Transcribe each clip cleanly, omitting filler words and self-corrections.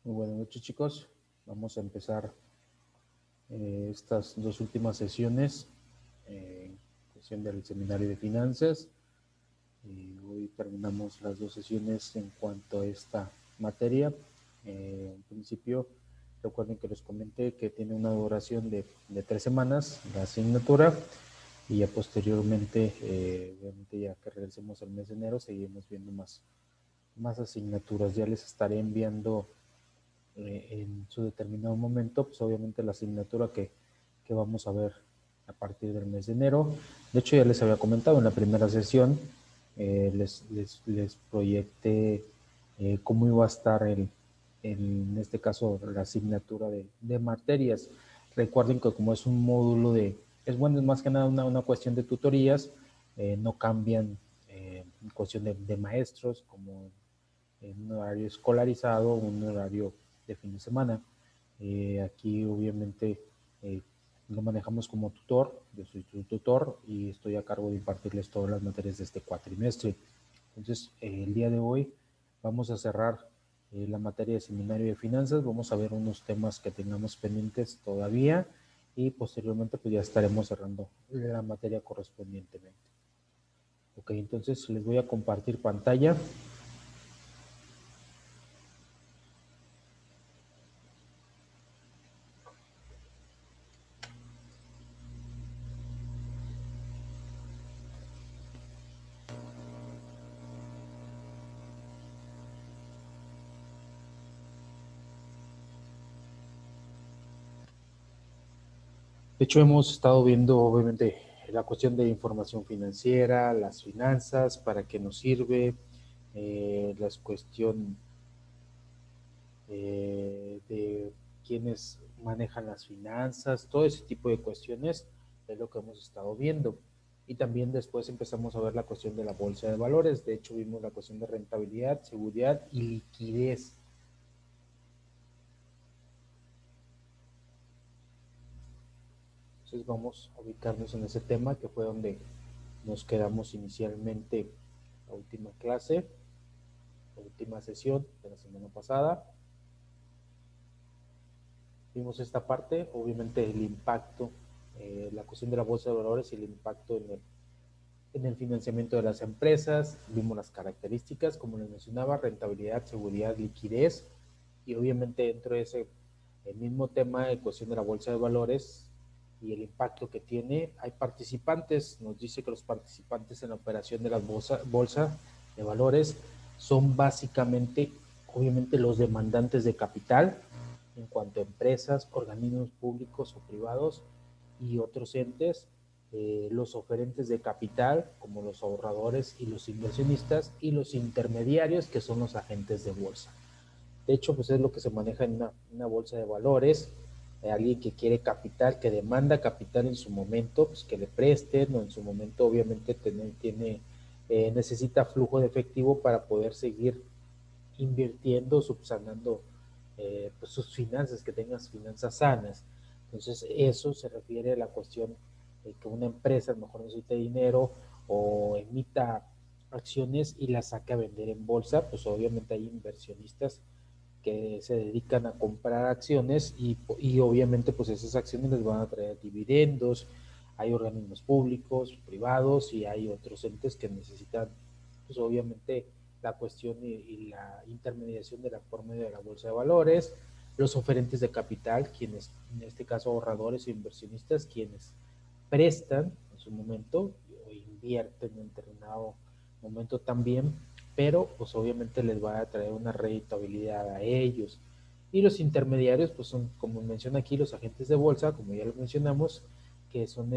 Muy buenas noches, chicos. Vamos a empezar estas dos últimas sesiones en cuestión del seminario de finanzas. Hoy terminamos las dos sesiones en cuanto a esta materia. En principio, recuerden que les comenté que tiene una duración de 3 semanas la asignatura y ya posteriormente, obviamente ya que regresemos al mes de enero, seguiremos viendo más asignaturas. Ya les estaré enviando en su determinado momento, pues obviamente la asignatura que vamos a ver a partir del mes de enero. De hecho, ya les había comentado en la primera sesión, les proyecté cómo iba a estar en este caso la asignatura de materias. Recuerden que como es un módulo es bueno, es más que nada una cuestión de tutorías, no cambian en cuestión de maestros, como en un horario escolarizado, un horario de fin de semana. Aquí obviamente eh, lo manejamos como tutor, yo soy tu tutor y estoy a cargo de impartirles todas las materias de este cuatrimestre. Entonces, el día de hoy vamos a cerrar la materia de seminario de finanzas, vamos a ver unos temas que tengamos pendientes todavía y posteriormente pues ya estaremos cerrando la materia correspondientemente. Ok, entonces les voy a compartir pantalla. De hecho, hemos estado viendo, obviamente, la cuestión de información financiera, las finanzas, para qué nos sirve, la cuestión de quiénes manejan las finanzas, todo ese tipo de cuestiones es lo que hemos estado viendo. Y también después empezamos a ver la cuestión de la bolsa de valores. De hecho, vimos la cuestión de rentabilidad, seguridad y liquidez. Entonces vamos a ubicarnos en ese tema que fue donde nos quedamos inicialmente la última clase, la última sesión de la semana pasada. Vimos esta parte, obviamente el impacto, la cuestión de la bolsa de valores y el impacto en el financiamiento de las empresas. Vimos las características, como les mencionaba, rentabilidad, seguridad, liquidez, y obviamente dentro de ese el mismo tema de cuestión de la bolsa de valores y el impacto que tiene, hay participantes. Nos dice que los participantes en la operación de la bolsa de valores son básicamente, obviamente, los demandantes de capital en cuanto a empresas, organismos públicos o privados y otros entes, los oferentes de capital, como los ahorradores y los inversionistas, y los intermediarios, que son los agentes de bolsa. De hecho, pues es lo que se maneja en una bolsa de valores. Alguien que quiere capital, que demanda capital en su momento, pues que le presten, o en su momento obviamente necesita flujo de efectivo para poder seguir invirtiendo, subsanando pues sus finanzas, que tengas finanzas sanas. Entonces, eso se refiere a la cuestión de que una empresa a lo mejor necesita dinero o emita acciones y las saca a vender en bolsa. Pues obviamente hay inversionistas que se dedican a comprar acciones y obviamente pues esas acciones les van a traer dividendos. Hay organismos públicos, privados, y hay otros entes que necesitan pues obviamente la cuestión y la intermediación de la por medio de la bolsa de valores, los oferentes de capital, quienes en este caso ahorradores e inversionistas, quienes prestan en su momento o invierten en determinado momento también, pero pues obviamente les va a traer una rentabilidad a ellos. Y los intermediarios pues son, como menciona aquí, los agentes de bolsa, como ya lo mencionamos, que son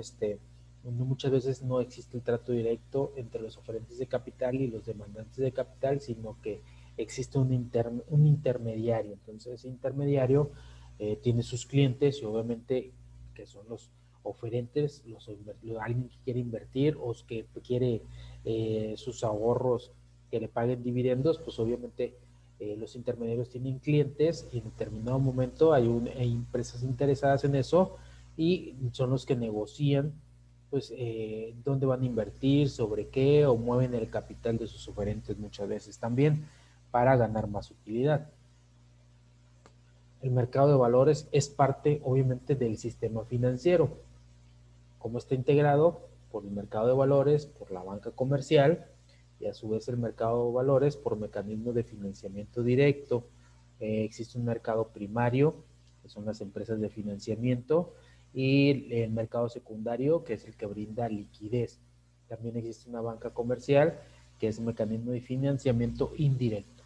muchas veces no existe el trato directo entre los oferentes de capital y los demandantes de capital, sino que existe un intermediario. Entonces ese intermediario tiene sus clientes y obviamente que son los oferentes, alguien que quiere invertir o que quiere sus ahorros que le paguen dividendos, pues obviamente los intermediarios tienen clientes y en determinado momento hay empresas interesadas en eso y son los que negocian pues dónde van a invertir, sobre qué, o mueven el capital de sus oferentes muchas veces también para ganar más utilidad. El mercado de valores es parte, obviamente, del sistema financiero. Como está integrado por el mercado de valores, por la banca comercial y a su vez el mercado de valores por mecanismos de financiamiento directo. Existe un mercado primario, que son las empresas de financiamiento, y el mercado secundario, que es el que brinda liquidez. También existe una banca comercial, que es un mecanismo de financiamiento indirecto.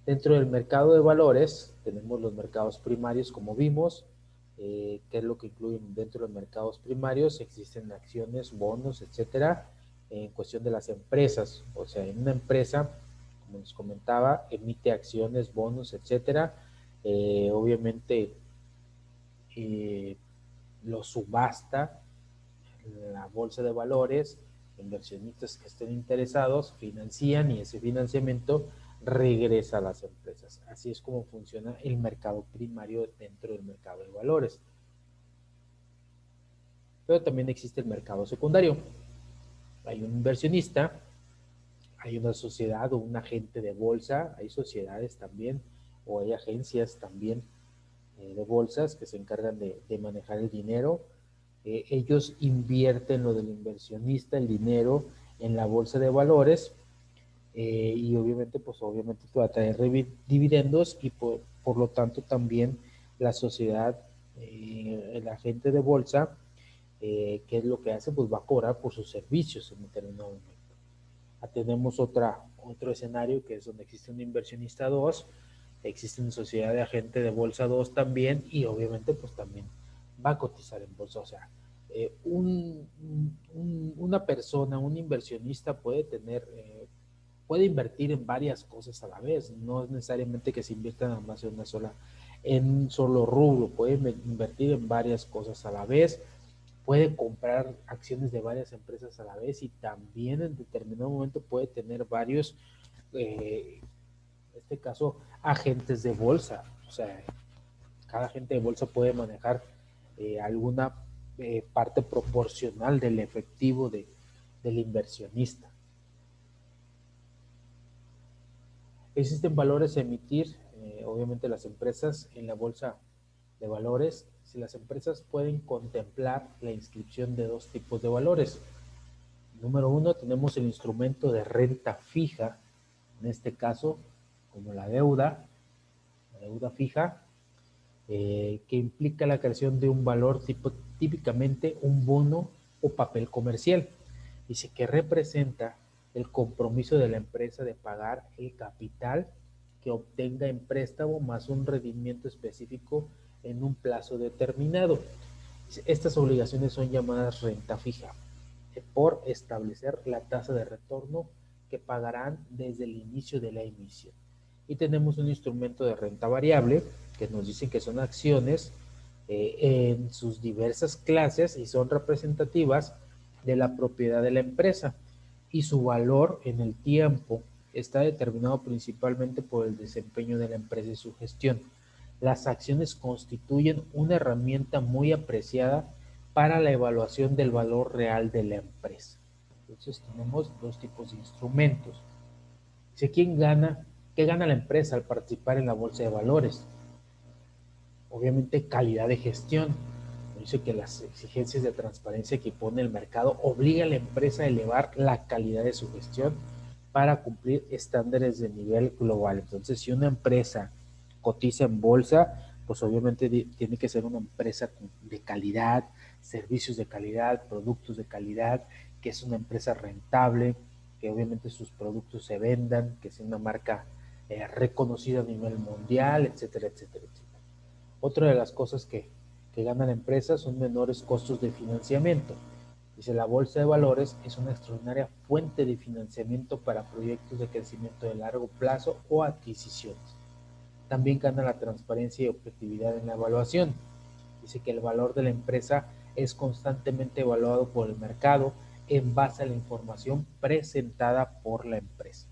Dentro del mercado de valores tenemos los mercados primarios, como vimos. ¿Qué es lo que incluyen dentro de los mercados primarios? Existen acciones, bonos, etcétera, en cuestión de las empresas. O sea, en una empresa, como les comentaba, emite acciones, bonos, etcétera. Obviamente lo subasta en la bolsa de valores, inversionistas que estén interesados financian y ese financiamiento regresa a las empresas. Así es como funciona el mercado primario dentro del mercado de valores. Pero también existe el mercado secundario. Hay un inversionista, hay una sociedad o un agente de bolsa, hay sociedades también o hay agencias también de bolsas que se encargan de manejar el dinero. Ellos invierten lo del inversionista, el dinero en la bolsa de valores y obviamente, pues obviamente va a traer dividendos y por lo tanto también la sociedad, el agente de bolsa, ¿qué es lo que hace? Pues va a cobrar por sus servicios en determinado momento. Tenemos otro escenario que es donde existe un inversionista 2, existe una sociedad de agente de bolsa 2 también y obviamente pues también va a cotizar en bolsa. O sea, una persona, un inversionista puede invertir en varias cosas a la vez, no es necesariamente que se invierta nada más en un solo rubro, puede invertir en varias cosas a la vez, puede comprar acciones de varias empresas a la vez y también en determinado momento puede tener varios, en este caso, agentes de bolsa. O sea, cada agente de bolsa puede manejar alguna parte proporcional del efectivo del inversionista. Existen valores a emitir, obviamente las empresas en la bolsa de valores. Si las empresas pueden contemplar la inscripción de dos tipos de valores. Número uno, tenemos el instrumento de renta fija, en este caso, como la deuda fija, que implica la creación de un valor típicamente un bono o papel comercial. Dice que representa el compromiso de la empresa de pagar el capital que obtenga en préstamo más un rendimiento específico en un plazo determinado. Estas obligaciones son llamadas renta fija por establecer la tasa de retorno que pagarán desde el inicio de la emisión. Y tenemos un instrumento de renta variable que nos dicen que son acciones en sus diversas clases y son representativas de la propiedad de la empresa y su valor en el tiempo está determinado principalmente por el desempeño de la empresa y su gestión. Las acciones constituyen una herramienta muy apreciada para la evaluación del valor real de la empresa. Entonces tenemos dos tipos de instrumentos. Si quién gana, ¿qué gana la empresa al participar en la bolsa de valores? Obviamente calidad de gestión. Dice que las exigencias de transparencia que pone el mercado obliga a la empresa a elevar la calidad de su gestión para cumplir estándares de nivel global. Entonces, si una empresa cotiza en bolsa, pues obviamente tiene que ser una empresa de calidad, servicios de calidad, productos de calidad, que es una empresa rentable, que obviamente sus productos se vendan, que sea una marca reconocida a nivel mundial, etcétera, etcétera, etcétera. Otra de las cosas que gana la empresa son menores costos de financiamiento. Dice, la bolsa de valores es una extraordinaria fuente de financiamiento para proyectos de crecimiento de largo plazo o adquisiciones. También gana la transparencia y objetividad en la evaluación. Dice que el valor de la empresa es constantemente evaluado por el mercado en base a la información presentada por la empresa.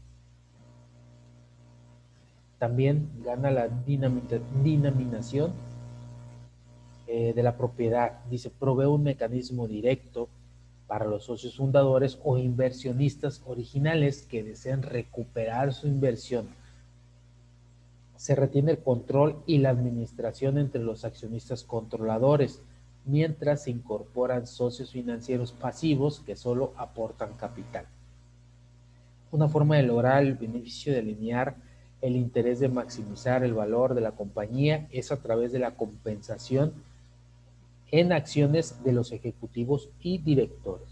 También gana la dinaminación de la propiedad. Dice, provee un mecanismo directo para los socios fundadores o inversionistas originales que desean recuperar su inversión. Se retiene el control y la administración entre los accionistas controladores, mientras se incorporan socios financieros pasivos que solo aportan capital. Una forma de lograr el beneficio de alinear el interés de maximizar el valor de la compañía es a través de la compensación en acciones de los ejecutivos y directores.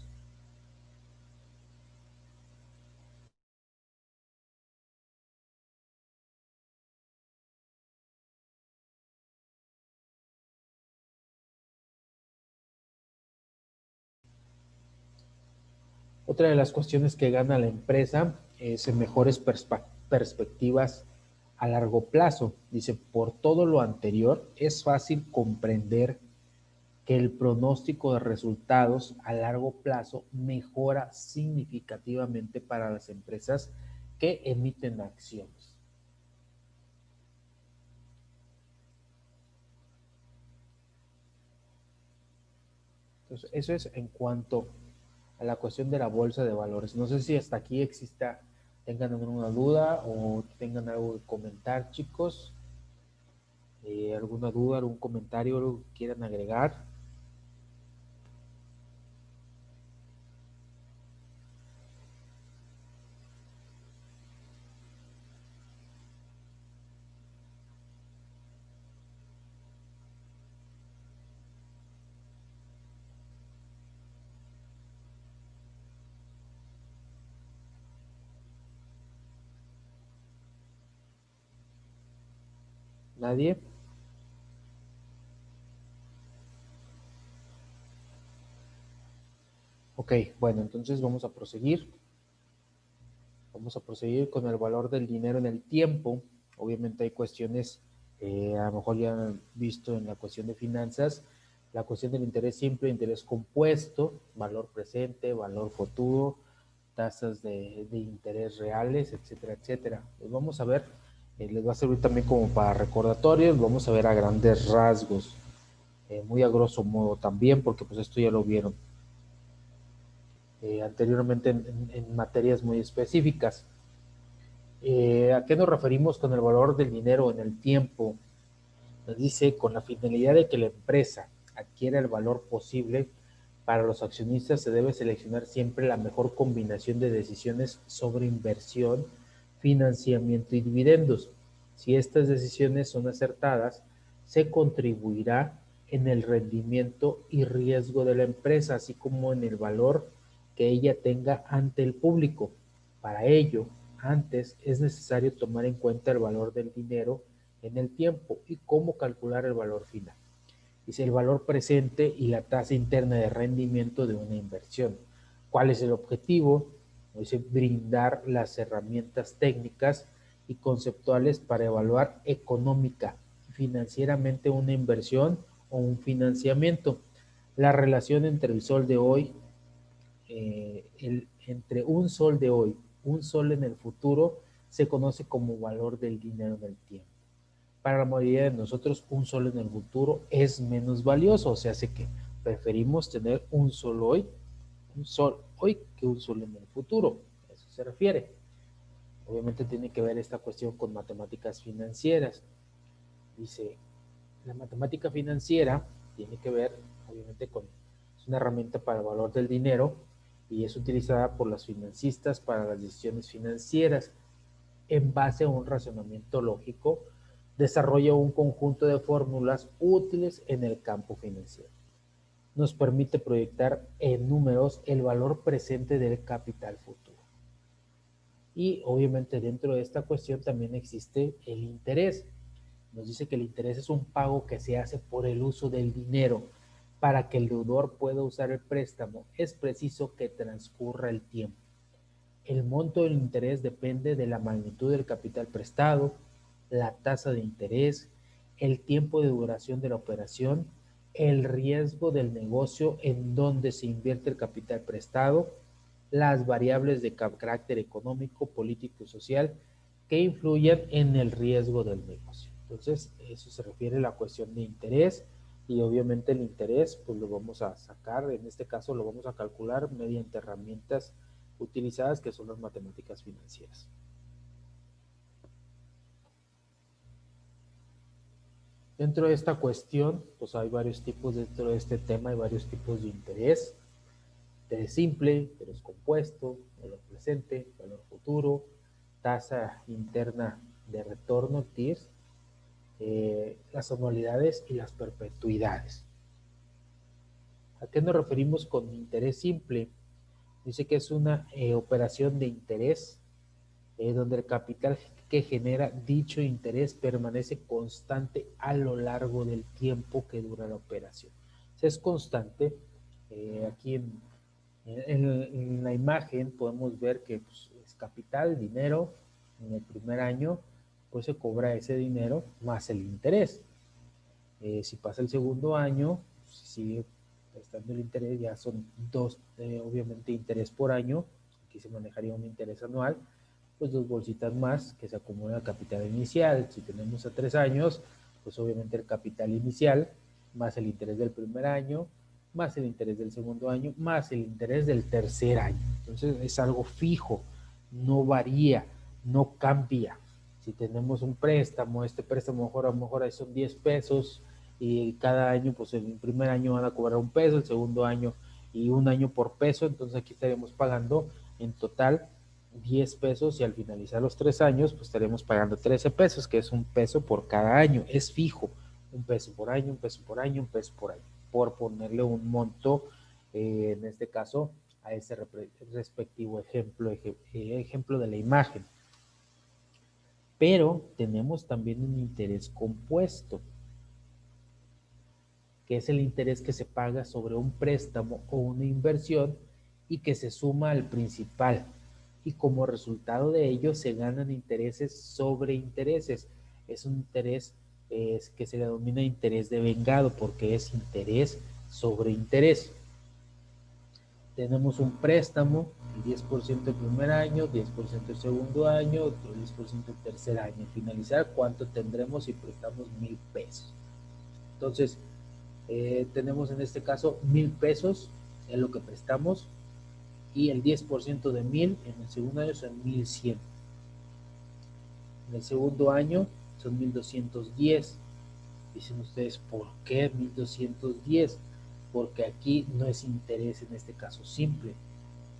Otra de las cuestiones que gana la empresa es en mejores perspectivas a largo plazo. Dice, por todo lo anterior, es fácil comprender que el pronóstico de resultados a largo plazo mejora significativamente para las empresas que emiten acciones. Entonces, eso es en cuanto a la cuestión de la bolsa de valores. No sé si hasta aquí tengan alguna duda o tengan algo que comentar, chicos. ¿Alguna duda, algún comentario, algo que quieran agregar? ¿Nadie? Ok, bueno, entonces vamos a proseguir. Vamos a proseguir con el valor del dinero en el tiempo. Obviamente hay cuestiones, a lo mejor ya han visto en la cuestión de finanzas, la cuestión del interés simple, interés compuesto, valor presente, valor futuro, tasas de interés reales, etcétera, etcétera. Pues vamos a ver, les va a servir también como para recordatorios, vamos a ver a grandes rasgos, muy a grosso modo también, porque pues esto ya lo vieron anteriormente en materias muy específicas. ¿A qué nos referimos con el valor del dinero en el tiempo? Nos dice, con la finalidad de que la empresa adquiera el valor posible, para los accionistas se debe seleccionar siempre la mejor combinación de decisiones sobre inversión, financiamiento y dividendos. Si estas decisiones son acertadas, se contribuirá en el rendimiento y riesgo de la empresa, así como en el valor que ella tenga ante el público. Para ello, antes es necesario tomar en cuenta el valor del dinero en el tiempo y cómo calcular el valor final. Dice el valor presente y la tasa interna de rendimiento de una inversión. ¿Cuál es el objetivo? Dice brindar las herramientas técnicas y conceptuales para evaluar económica y financieramente una inversión o un financiamiento. La relación entre el sol de hoy, entre un sol de hoy, un sol en el futuro, se conoce como valor del dinero en el tiempo. Para la mayoría de nosotros, un sol en el futuro es menos valioso, o sea, hace que preferimos tener un sol hoy que un sol en el futuro. A eso se refiere. Obviamente tiene que ver esta cuestión con matemáticas financieras. Dice, la matemática financiera tiene que ver, obviamente, es una herramienta para el valor del dinero y es utilizada por los financistas para las decisiones financieras en base a un razonamiento lógico. Desarrolla un conjunto de fórmulas útiles en el campo financiero. Nos permite proyectar en números el valor presente del capital futuro. Y obviamente dentro de esta cuestión también existe el interés. Nos dice que el interés es un pago que se hace por el uso del dinero. Para que el deudor pueda usar el préstamo, es preciso que transcurra el tiempo. El monto del interés depende de la magnitud del capital prestado, la tasa de interés, el tiempo de duración de la operación, el riesgo del negocio en donde se invierte el capital prestado, las variables de carácter económico, político y social que influyen en el riesgo del negocio. Entonces, eso se refiere a la cuestión de interés y obviamente el interés pues lo vamos a sacar, en este caso lo vamos a calcular mediante herramientas utilizadas que son las matemáticas financieras. Dentro de esta cuestión, pues hay varios tipos, dentro de este tema hay varios tipos de interés. Interés simple, interés compuesto, valor presente, valor futuro, tasa interna de retorno, TIRS, las anualidades y las perpetuidades. ¿A qué nos referimos con interés simple? Dice que es una operación de interés donde el capital que genera dicho interés permanece constante a lo largo del tiempo que dura la operación. O sea, es constante. Aquí en la imagen podemos ver que pues, es capital, dinero, en el primer año pues se cobra ese dinero más el interés. Si pasa el segundo año, si sigue prestando el interés, ya son dos, obviamente, interés por año. Aquí se manejaría un interés anual, pues dos bolsitas más que se acumula el capital inicial. Si tenemos a 3 años, pues obviamente el capital inicial, más el interés del primer año, más el interés del segundo año, más el interés del tercer año. Entonces es algo fijo, no varía, no cambia. Si tenemos un préstamo, este préstamo a lo mejor ahí son 10 pesos y cada año, pues el primer año van a cobrar un peso, el segundo año y un año por peso, entonces aquí estaremos pagando en total 10 pesos y al finalizar los 3 años, pues estaremos pagando 13 pesos, que es un peso por cada año, es fijo, un peso por año, un peso por año, un peso por año, por ponerle un monto, en este caso, a ese respectivo ejemplo de la imagen. Pero tenemos también un interés compuesto, que es el interés que se paga sobre un préstamo o una inversión y que se suma al principal. Y como resultado de ello se ganan intereses sobre intereses. Es un interés que se denomina interés de vengado porque es interés sobre interés. Tenemos un préstamo, el 10% el primer año, 10% el segundo año, otro 10% el tercer año. Al finalizar, ¿cuánto tendremos si prestamos 1,000 pesos? Entonces, tenemos en este caso 1,000 pesos en lo que prestamos y el 10% de 1,000 en el segundo año son 1,100. En el segundo año son 1,210. Dicen ustedes, ¿por qué 1,210? Porque aquí no es interés en este caso simple.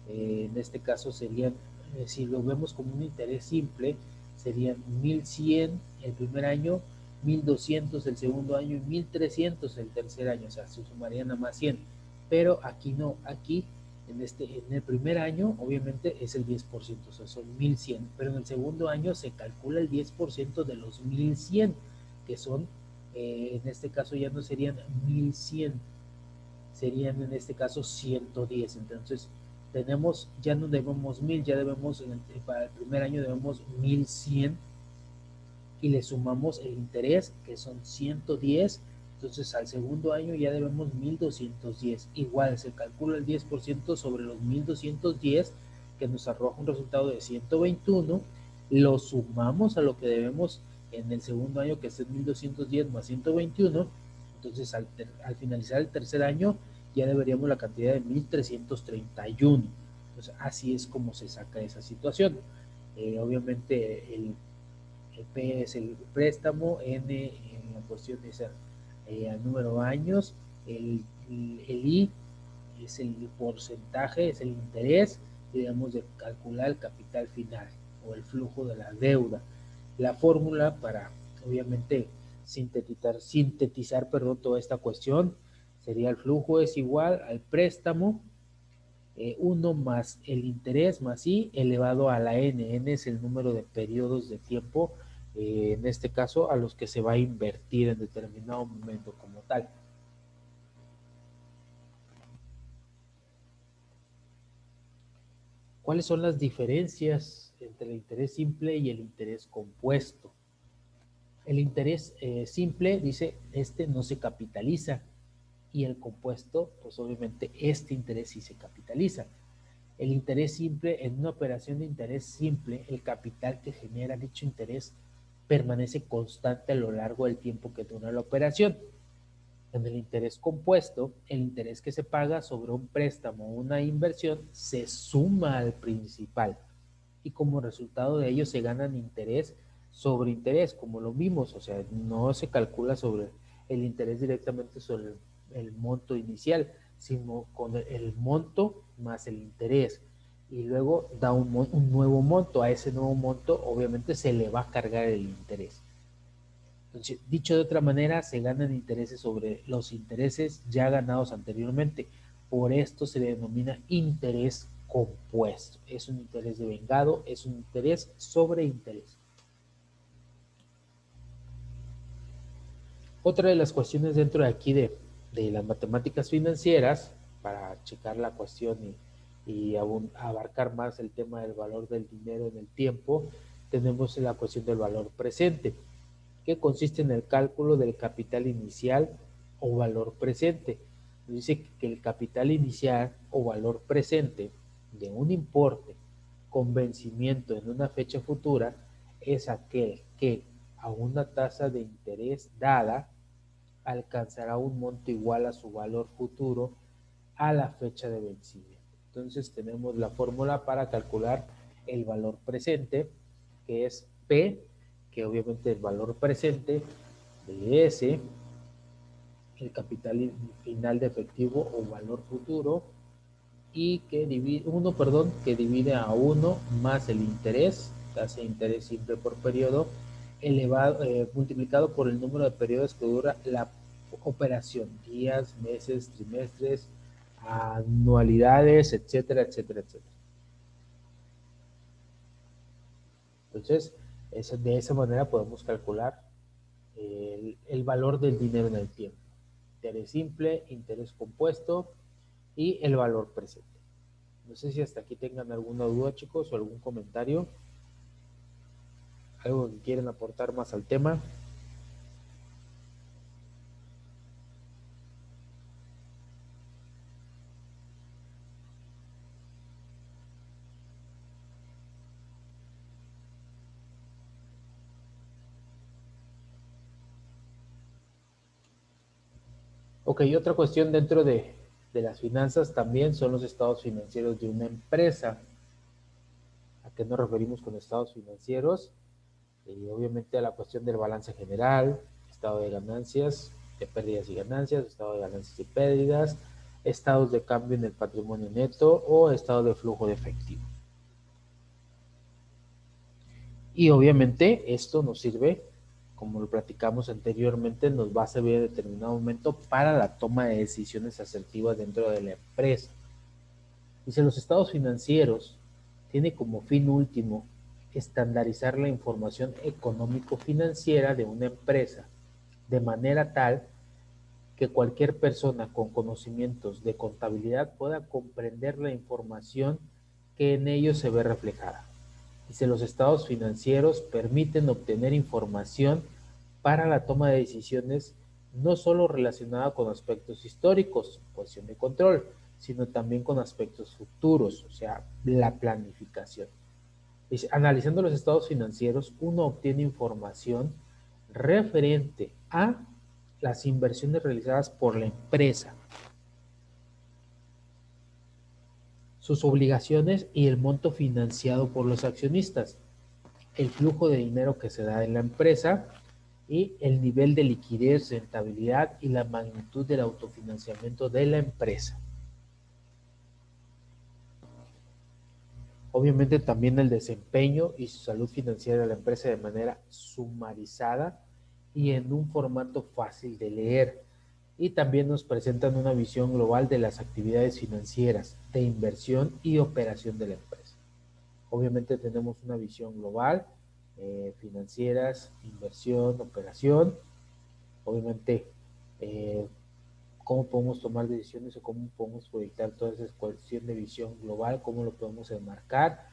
En este caso serían, si lo vemos como un interés simple, serían 1,100 el primer año, 1,200 el segundo año y 1,300 el tercer año, o sea, se sumarían a más 100. Pero aquí no, aquí en el primer año obviamente es el 10%, o sea, son 1,100, pero en el segundo año se calcula el 10% de los 1,100, que son, en este caso ya no serían 1,100, serían en este caso 110. Entonces tenemos, ya no debemos 1,000, ya debemos, para el primer año debemos 1,100 y le sumamos el interés que son 110. Entonces al segundo año ya debemos 1,210. Igual se calcula el 10% sobre los 1,210 que nos arroja un resultado de 121. Lo sumamos a lo que debemos en el segundo año, que es 1,210 más 121. Entonces al finalizar el tercer año ya deberíamos la cantidad de 1,331. Entonces así es como se saca esa situación. Obviamente el P es el préstamo, N en la cuestión es el número de años, el I es el porcentaje, es el interés, y debemos de calcular el capital final o el flujo de la deuda. La fórmula para, obviamente, sintetizar toda esta cuestión sería: el flujo es igual al préstamo, 1 más el interés más I elevado a la N. N es el número de periodos de tiempo, en este caso, a los que se va a invertir en determinado momento como tal. ¿Cuáles son las diferencias entre el interés simple y el interés compuesto? El interés simple dice, este no se capitaliza, y el compuesto, pues obviamente este interés sí se capitaliza. El interés simple, en una operación de interés simple, el capital que genera dicho interés permanece constante a lo largo del tiempo que dura la operación. En el interés compuesto, el interés que se paga sobre un préstamo o una inversión se suma al principal y como resultado de ello se ganan interés sobre interés, como lo vimos, o sea, no se calcula sobre el interés directamente sobre el monto inicial, sino con el monto más el interés. Y luego da un nuevo monto. A ese nuevo monto, obviamente, se le va a cargar el interés. Entonces, dicho de otra manera, se ganan intereses sobre los intereses ya ganados anteriormente. Por esto se le denomina interés compuesto. Es un interés devengado, es un interés sobre interés. Otra de las cuestiones dentro de aquí de las matemáticas financieras, para checar la cuestión y abarcar más el tema del valor del dinero en el tiempo, tenemos la cuestión del valor presente, que consiste en el cálculo del capital inicial o valor presente. Nos dice que el capital inicial o valor presente de un importe con vencimiento en una fecha futura es aquel que a una tasa de interés dada alcanzará un monto igual a su valor futuro a la fecha de vencimiento. Entonces tenemos la fórmula para calcular el valor presente, que es P, que obviamente el valor presente de S, el capital final de efectivo o valor futuro, y que divide a 1 más el interés, tasa de interés simple por periodo, multiplicado por el número de periodos que dura la operación, días, meses, trimestres, anualidades, etcétera, etcétera, etcétera. Entonces, de esa manera podemos calcular el valor del dinero en el tiempo. Interés simple, interés compuesto y el valor presente. No sé si hasta aquí tengan alguna duda, chicos, o algún comentario, algo que quieren aportar más al tema. Ok, otra cuestión dentro de las finanzas también son los estados financieros de una empresa. ¿A qué nos referimos con estados financieros? Obviamente a la cuestión del balance general, estado de ganancias, de pérdidas y ganancias, estado de ganancias y pérdidas, estados de cambio en el patrimonio neto o estado de flujo de efectivo. Y obviamente esto nos sirve, como lo platicamos anteriormente, nos va a servir en determinado momento para la toma de decisiones asertivas dentro de la empresa. Dice, los estados financieros tiene como fin último estandarizar la información económico-financiera de una empresa de manera tal que cualquier persona con conocimientos de contabilidad pueda comprender la información que en ellos se ve reflejada. Dice, los estados financieros permiten obtener información para la toma de decisiones no solo relacionada con aspectos históricos, cuestión de control, sino también con aspectos futuros, o sea, la planificación. Dice, analizando los estados financieros, uno obtiene información referente a las inversiones realizadas por la empresa, sus obligaciones y el monto financiado por los accionistas, el flujo de dinero que se da en la empresa y el nivel de liquidez, rentabilidad y la magnitud del autofinanciamiento de la empresa. Obviamente también el desempeño y su salud financiera de la empresa de manera sumarizada y en un formato fácil de leer. Y también nos presentan una visión global de las actividades financieras, de inversión y operación de la empresa. Obviamente tenemos una visión global, financieras, inversión, operación. Obviamente, cómo podemos tomar decisiones o cómo podemos proyectar toda esa cuestión de visión global, cómo lo podemos enmarcar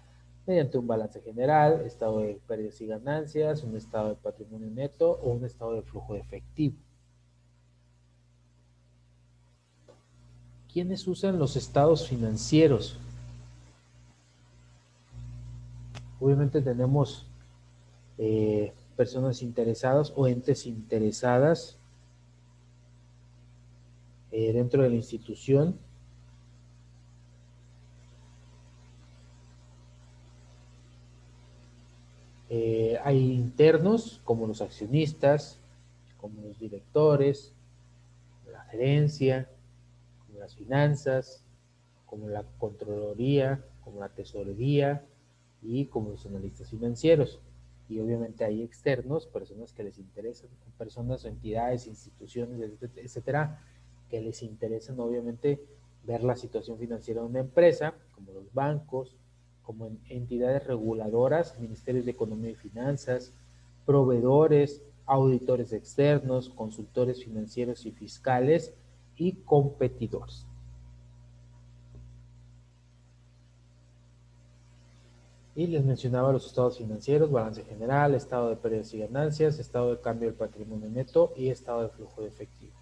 mediante un balance general, estado de pérdidas y ganancias, un estado de patrimonio neto o un estado de flujo de efectivo. ¿Quiénes usan los estados financieros? Obviamente tenemos personas interesadas o entes interesadas dentro de la institución. Hay internos como los accionistas, como los directores, la gerencia, como las finanzas, como la Contraloría, como la Tesorería y como los analistas financieros. Y obviamente hay externos, personas que les interesan, personas o entidades, instituciones, etcétera, que les interesan obviamente ver la situación financiera de una empresa, como los bancos, como entidades reguladoras, ministerios de Economía y Finanzas, proveedores, auditores externos, consultores financieros y fiscales y competidores. Y les mencionaba los estados financieros, balance general, estado de pérdidas y ganancias, estado de cambio del patrimonio neto y estado de flujo de efectivo.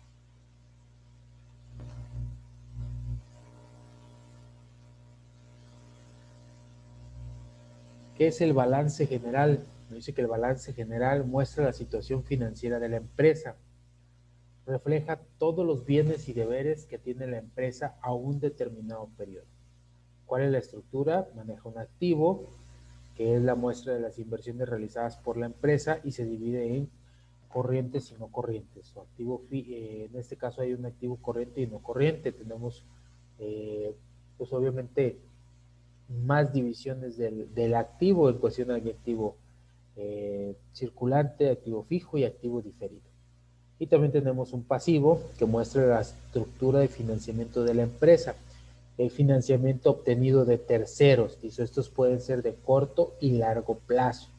¿Qué es el balance general? Nos dice que el balance general muestra la situación financiera de la empresa. Refleja todos los bienes y deberes que tiene la empresa a un determinado periodo. ¿Cuál es la estructura? Maneja un activo, que es la muestra de las inversiones realizadas por la empresa y se divide en corrientes y no corrientes. O activo, en este caso hay un activo corriente y no corriente. Tenemos, pues obviamente, más divisiones del activo en cuestión de activo circulante, activo fijo y activo diferido. Y también tenemos un pasivo que muestra la estructura de financiamiento de la empresa. El financiamiento obtenido de terceros, dice, estos pueden ser de corto y largo plazo.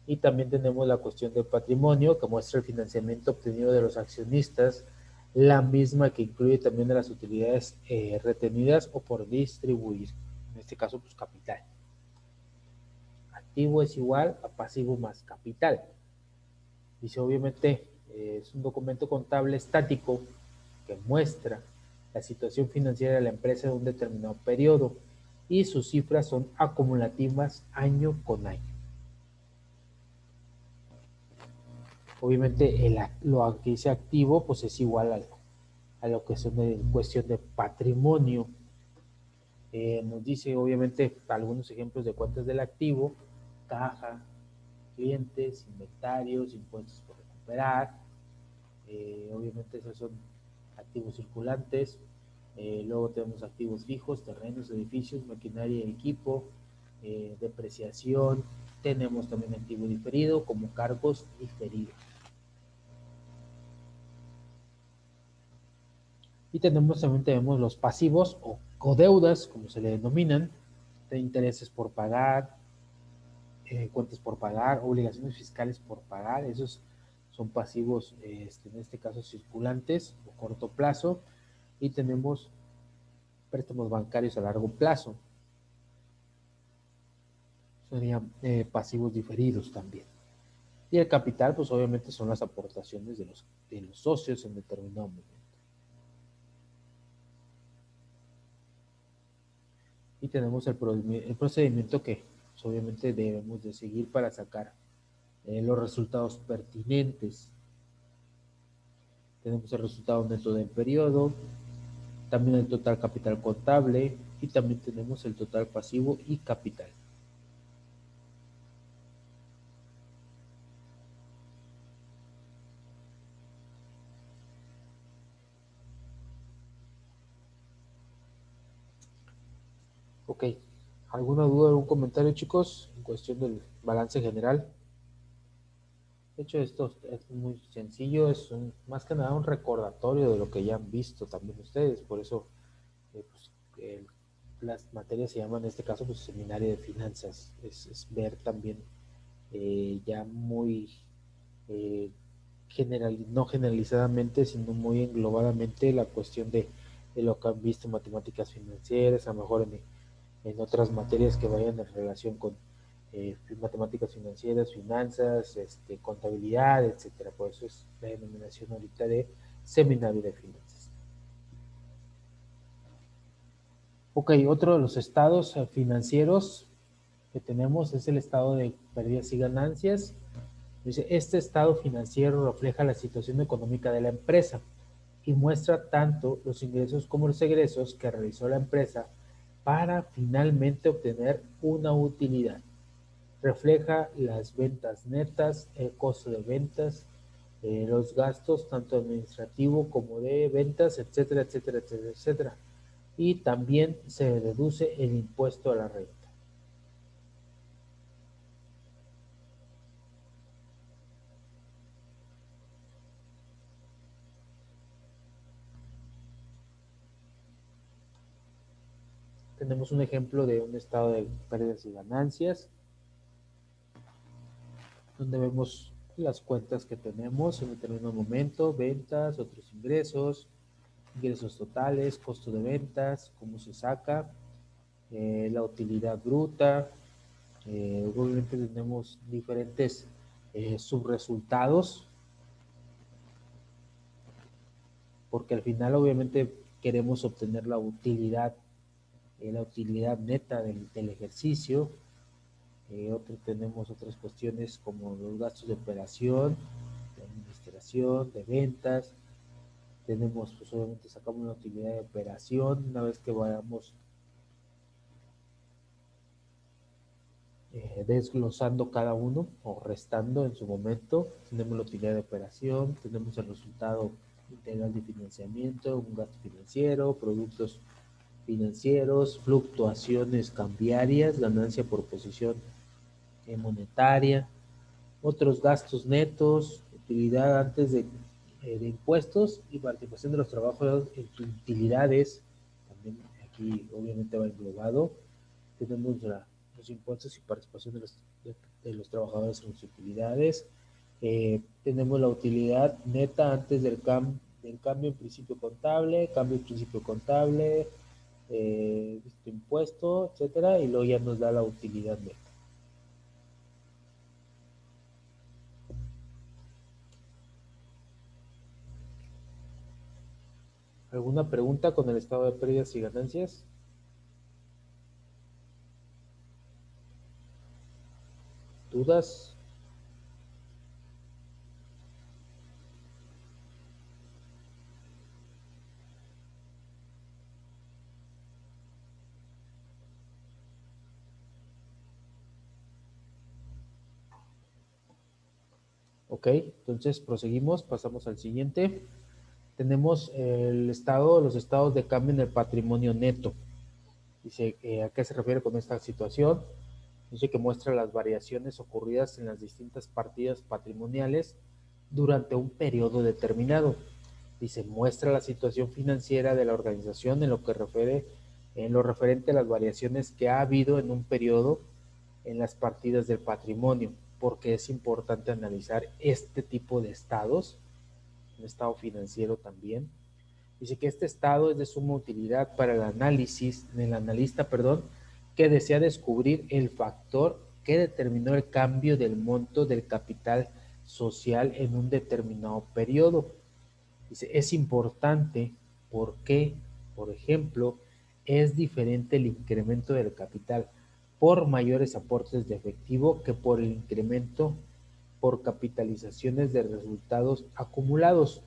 Y también tenemos la cuestión del patrimonio, que muestra el financiamiento obtenido de los accionistas, la misma que incluye también de las utilidades retenidas o por distribuir, en este caso pues capital. Activo es igual a pasivo más capital. Dice obviamente es un documento contable estático que muestra la situación financiera de la empresa en un determinado periodo y sus cifras son acumulativas año con año. Obviamente lo que dice activo pues es igual a lo que son en cuestión de patrimonio. Nos dice obviamente algunos ejemplos de cuentas del activo, caja, clientes, inventarios, impuestos por recuperar. Obviamente esos son activos circulantes. Luego tenemos activos fijos, terrenos, edificios, maquinaria y equipo, depreciación. Tenemos también activo diferido como cargos diferidos. Y también tenemos los pasivos o deudas, como se le denominan, de intereses por pagar, cuentas por pagar, obligaciones fiscales por pagar. Esos son pasivos, en este caso circulantes o corto plazo. Y tenemos préstamos bancarios a largo plazo. Serían pasivos diferidos también. Y el capital, pues obviamente son las aportaciones de los socios en determinado momento. Y tenemos el procedimiento que pues, obviamente debemos de seguir para sacar los resultados pertinentes. Tenemos el resultado neto del periodo, también el total capital contable y también tenemos el total pasivo y capital. Ok, ¿alguna duda, algún comentario, chicos, en cuestión del balance general? De hecho, esto es muy sencillo, más que nada un recordatorio de lo que ya han visto también ustedes, por eso pues, las materias se llaman en este caso pues, seminario de finanzas, es ver también ya muy eh, no generalizadamente, sino muy englobadamente la cuestión de lo que han visto en matemáticas financieras, a lo mejor en otras materias que vayan en relación con matemáticas financieras, finanzas, contabilidad, etcétera. Por eso es la denominación ahorita de seminario de finanzas. Ok, otro de los estados financieros que tenemos es el estado de pérdidas y ganancias. Dice, este estado financiero refleja la situación económica de la empresa y muestra tanto los ingresos como los egresos que realizó la empresa para finalmente obtener una utilidad. refleja las ventas netas, el costo de ventas, los gastos tanto administrativo como de ventas, etcétera, etcétera, etcétera, etcétera. Y también se deduce el impuesto a la renta. Tenemos un ejemplo de un estado de pérdidas y ganancias, donde vemos las cuentas que tenemos en determinado momento, ventas, otros ingresos, ingresos totales, costo de ventas, cómo se saca, la utilidad bruta. Obviamente tenemos diferentes subresultados, porque al final obviamente queremos obtener la utilidad neta del ejercicio. Tenemos otras cuestiones como los gastos de operación, de administración, de ventas. Tenemos, pues obviamente sacamos una utilidad de operación una vez que vayamos desglosando cada uno o restando en su momento. Tenemos la utilidad de operación, tenemos el resultado integral de financiamiento, un gasto financiero, productos financieros, fluctuaciones cambiarias, ganancia por posición monetaria, otros gastos netos, utilidad antes de impuestos y participación de los trabajadores en utilidades. También aquí obviamente va englobado. Tenemos los impuestos y participación de los trabajadores en sus utilidades. Tenemos la utilidad neta antes del cambio en principio contable, cambio en principio contable, impuesto, etcétera, y luego ya nos da la utilidad neta. ¿Alguna pregunta con el estado de pérdidas y ganancias? ¿Dudas? Ok, entonces proseguimos, pasamos al siguiente. Tenemos los estados de cambio en el patrimonio neto. Dice, ¿a qué se refiere con esta situación? Dice que muestra las variaciones ocurridas en las distintas partidas patrimoniales durante un periodo determinado. Dice, muestra la situación financiera de la organización en lo referente a las variaciones que ha habido en un periodo en las partidas del patrimonio, porque es importante analizar este tipo de estados, un estado financiero también. Dice que este estado es de suma utilidad para el analista, que desea descubrir el factor que determinó el cambio del monto del capital social en un determinado periodo. Dice, es importante porque, por ejemplo, es diferente el incremento del capital por mayores aportes de efectivo que por el incremento por capitalizaciones de resultados acumulados.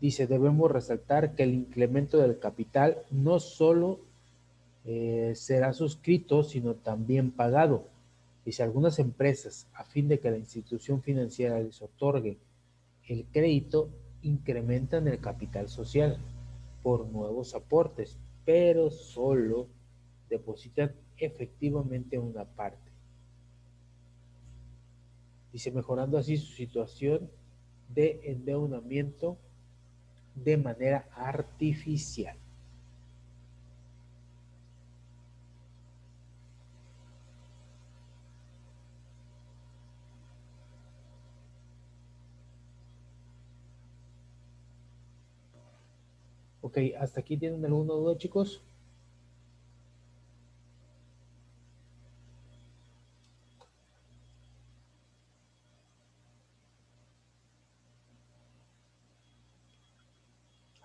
Dice, debemos resaltar que el incremento del capital no solo será suscrito, sino también pagado. Dice, algunas empresas, a fin de que la institución financiera les otorgue el crédito, incrementan el capital social por nuevos aportes, pero solo depositan efectivamente una parte. Dice, mejorando así su situación de endeudamiento de manera artificial. Ok, ¿hasta aquí tienen alguna duda, chicos?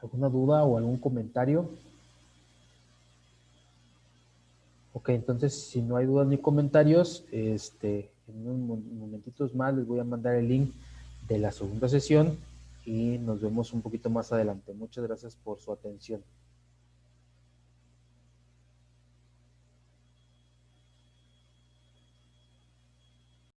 ¿Alguna duda o algún comentario? Ok, entonces si no hay dudas ni comentarios, en unos momentitos más les voy a mandar el link de la segunda sesión y nos vemos un poquito más adelante. Muchas gracias por su atención.